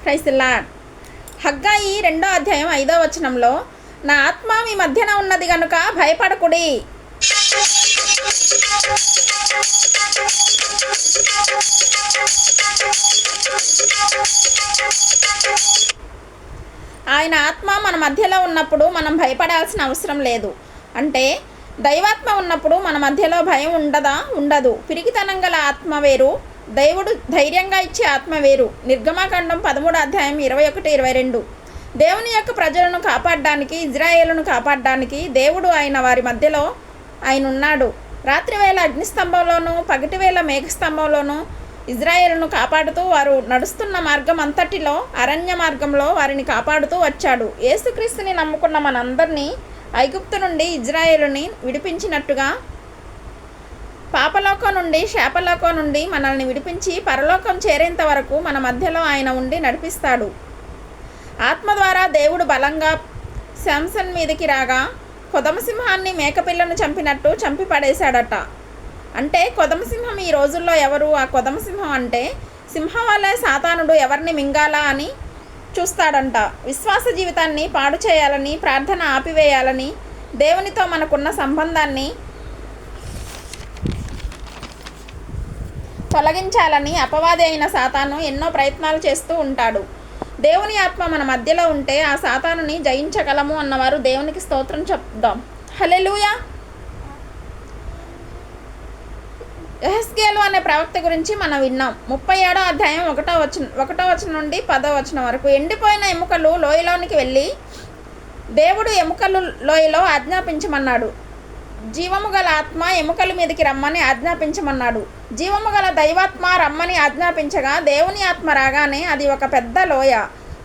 Praise the lord. హగ్గాయి 2వ అధ్యాయం 5వ వచనంలో, నా ఆత్మ మీ మధ్యన ఉన్నది గనుక భయపడకుడి. ఆయన ఆత్మ మన మధ్యలో ఉన్నప్పుడు మనం భయపడాల్సిన అవసరం లేదు. అంటే దైవాత్మ ఉన్నప్పుడు మన మధ్యలో భయం ఉండదు. పిరికితనం గల ఆత్మ వేరు, దేవుడు ధైర్యంగా ఇచ్చే ఆత్మ వేరు. నిర్గమాకాండం 13వ అధ్యాయం 21-22. దేవుని యొక్క ప్రజలను కాపాడడానికి, ఇజ్రాయేలును కాపాడడానికి దేవుడు వారి మధ్యలో ఆయన ఉన్నాడు. రాత్రివేళ అగ్నిస్తంభంలోనూ పగటివేళ మేఘస్తంభంలోనూ ఇజ్రాయేలును కాపాడుతూ వారు నడుస్తున్న మార్గం అంతటిలో, అరణ్య మార్గంలో వారిని కాపాడుతూ వచ్చాడు. యేసుక్రీస్తుని నమ్ముకున్న మనందరినీ ఐగుప్తు నుండి ఇజ్రాయేలుని విడిపించినట్టుగా పాపలోకం నుండి, శాపలోకం నుండి మనల్ని విడిపించి పరలోకం చేరేంత వరకు మన మధ్యలో ఆయన ఉండి నడిపిస్తాడు. ఆత్మ ద్వారా దేవుడు బలంగా శాంసన్ మీదకి రాగా కొదమసింహాన్ని మేకపిల్లను చంపినట్టు చంపి పడేశాడట. అంటే కొదమసింహం ఈ రోజుల్లో ఎవరు? ఆ కొదమసింహం అంటే సింహం వల్లే సాతానుడు ఎవరిని మింగాలా అని చూస్తాడంట. విశ్వాస జీవితాన్ని పాడు చేయాలని, ప్రార్థన ఆపివేయాలని, దేవునితో మనకున్న సంబంధాన్ని తొలగించాలని అపవాది అయిన సాతాను ఎన్నో ప్రయత్నాలు చేస్తూ ఉంటాడు. దేవుని ఆత్మ మన మధ్యలో ఉంటే ఆ సాతానుని జయించగలము అన్నవారు దేవునికి స్తోత్రం చెప్దాం. హల్లెలూయా. యెహెజ్కేలు అనే ప్రవక్త గురించి మనం విన్నాం. 37వ అధ్యాయం 1వ వచనం నుండి 10వ వచనం వరకు. ఎండిపోయిన ఎముకలు లోయలోనికి వెళ్ళి దేవుడు ఎముకలు లోయలో ఆజ్ఞాపించమన్నాడు. జీవము గల ఆత్మ ఎముకల మీదకి రమ్మని ఆజ్ఞాపించమన్నాడు. జీవము గల దైవాత్మ రమ్మని ఆజ్ఞాపించగా దేవుని ఆత్మ రాగానే అది ఒక పెద్ద లోయ.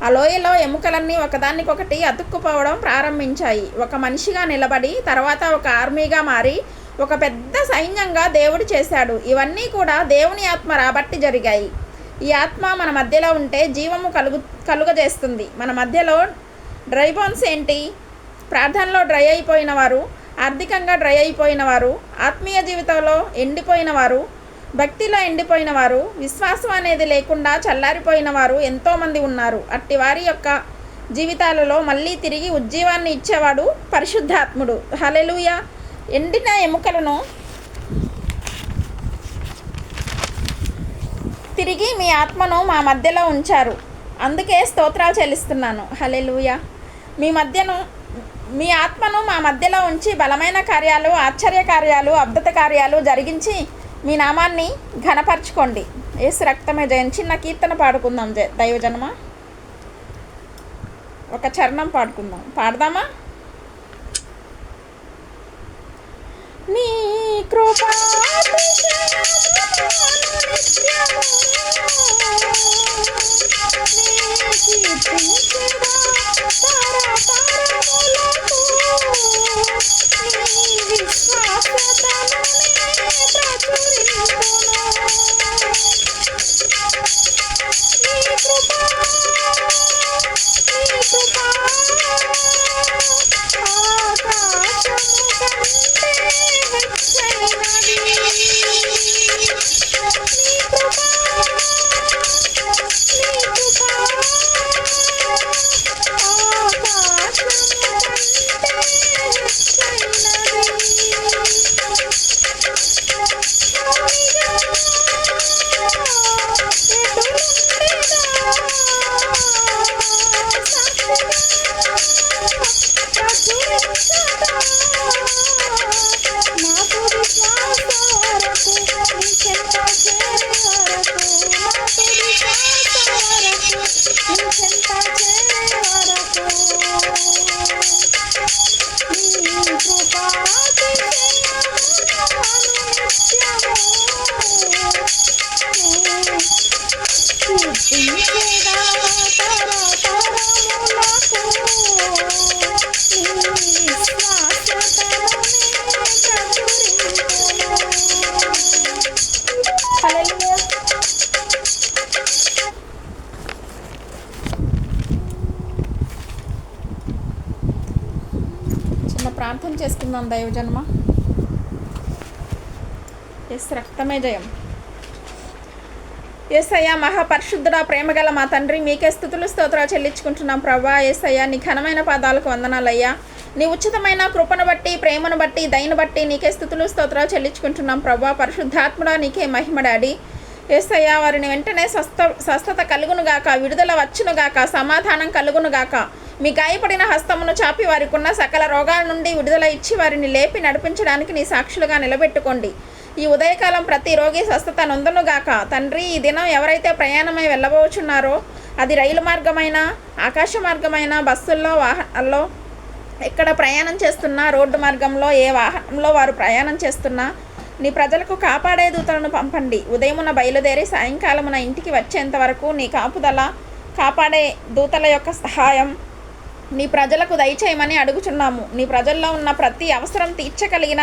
ఆ లోయలో ఎముకలన్నీ ఒకదానికొకటి అతుక్కుపోవడం ప్రారంభించాయి. ఒక మనిషిగా నిలబడి తర్వాత ఒక ఆర్మీగా మారి ఒక పెద్ద సైన్యంగా దేవుడు చేశాడు. ఇవన్నీ కూడా దేవుని ఆత్మ రాబట్టి జరిగాయి. ఈ ఆత్మ మన మధ్యలో ఉంటే జీవము కలుగజేస్తుంది. మన మధ్యలో డ్రై బోన్స్ ఏంటి? ప్రార్థనలో డ్రై అయిపోయిన వారు, ఆర్థికంగా డ్రై అయిపోయిన వారు, ఆత్మీయ జీవితంలో ఎండిపోయిన వారు, భక్తిలో ఎండిపోయిన వారు, విశ్వాసం అనేది లేకుండా చల్లారిపోయిన వారు ఎంతోమంది ఉన్నారు. అట్టి వారి యొక్క జీవితాలలో మళ్ళీ తిరిగి ఉజ్జీవాన్ని ఇచ్చేవాడు పరిశుద్ధాత్ముడు. హల్లెలూయా. ఎండిన ఎముకలను తిరిగి మీ ఆత్మను మా మధ్యలో ఉంచారు. అందుకే స్తోత్రాలు చెల్లిస్తున్నాను. హల్లెలూయా. మీ ఆత్మను మా మధ్యలో ఉంచి బలమైన కార్యాలు, ఆశ్చర్య కార్యాలు, అద్భుత కార్యాలు జరిగించి మీ నామాన్ని ఘనపరచుకోండి. యేసు రక్తమే జయం. చిన్న కీర్తన పాడుకుందాం దైవజనమా. ఒక చరణం పాడదామా? నీ కృపా ప్రార్థన చేసుకుందాం దైవజన్మ. యేసు రక్తమే జయం. యేసయ్య మహాపరిశుద్ధుడా, ప్రేమగల మా తండ్రి, మీకే స్తుతులు స్తోత్రాలు చెల్లించుకుంటున్నాం ప్రభా. యేసయ్య నీ ఘనమైన పాదాలకు వందనాలయ్యా. నీ ఉచితమైన కృపను బట్టి, ప్రేమను బట్టి, దయను బట్టి నీకే స్తుతులు స్తోత్రాలు చెల్లించుకుంటున్నాం ప్రభా. పరిశుద్ధాత్ముడా నీకే మహిమ డాడీ. యేసయ్య వారిని వెంటనే స్వస్థత కలుగునుగాక, విడుదల వచ్చునుగాక, సమాధానం కలుగునుగాక. మీ గాయపడిన హస్తమును చాపి వారికి ఉన్న సకల రోగాల నుండి విడుదల ఇచ్చి వారిని లేపి నడిపించడానికి నీ సాక్షులుగా నిలబెట్టుకోండి. ఈ ఉదయకాలం ప్రతి రోగి స్వస్థత నొందునుగాక. తండ్రి, ఈ దినం ఎవరైతే ప్రయాణమై వెళ్ళబోచున్నారో, అది రైలు మార్గమైన, ఆకాశ మార్గమైన, బస్సుల్లో, వాహనాల్లో, ఎక్కడ ప్రయాణం చేస్తున్నా, రోడ్డు మార్గంలో, ఏ వాహనంలో వారు ప్రయాణం చేస్తున్నా నీ ప్రజలకు కాపాడే దూతలను పంపండి. ఉదయమున బయలుదేరి సాయంకాలమున ఇంటికి వచ్చేంత వరకు నీ కాపుదల, కాపాడే దూతల యొక్క సహాయం నీ ప్రజలకు దయచేయమని అడుగుచున్నాము. నీ ప్రజల్లో ఉన్న ప్రతి అవసరం తీర్చగలిగిన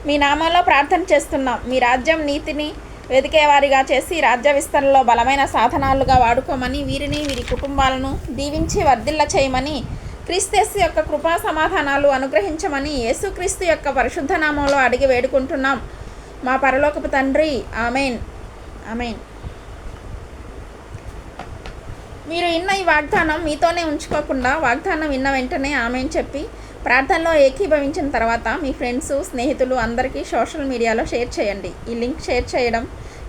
మీ నామంలో ప్రార్థన చేస్తున్నాం. మీ రాజ్యం నీతిని వెతికేవారిగా చేసి రాజ్య విస్తరణలో బలమైన సాధనాలుగా వాడుకోమని, వీరిని వీరి కుటుంబాలను దీవించి వర్ధిల్ల చేయమని, క్రీస్తు యొక్క కృపా సమాధానాలు అనుగ్రహించమని యేసుక్రీస్తు యొక్క పరిశుద్ధ నామంలో అడిగి వేడుకుంటున్నాం మా పరలోకపు తండ్రి. Amen, amen. మీరు విన్న ఈ వాగ్దానం మీతోనే ఉంచుకోకుండా, వాగ్దానం విన్న వెంటనే ఆమెన్ చెప్పి ప్రార్థనలో ఏకీభవించిన తర్వాత మీ ఫ్రెండ్స్, స్నేహితులు అందరికీ సోషల్ మీడియాలో షేర్ చేయండి. ఈ లింక్ షేర్ చేయడం,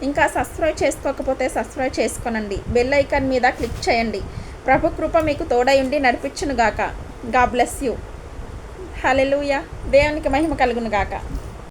ఇంకా సబ్స్క్రైబ్ చేసుకోకపోతే సబ్స్క్రైబ్ చేసుకోనండి. బెల్ ఐకాన్ మీద క్లిక్ చేయండి. ప్రభు కృప మీకు తోడై ఉండి నడిపించునుగాక. God bless you. హల్లెలూయా. దేవునికి మహిమ కలుగునుగాక.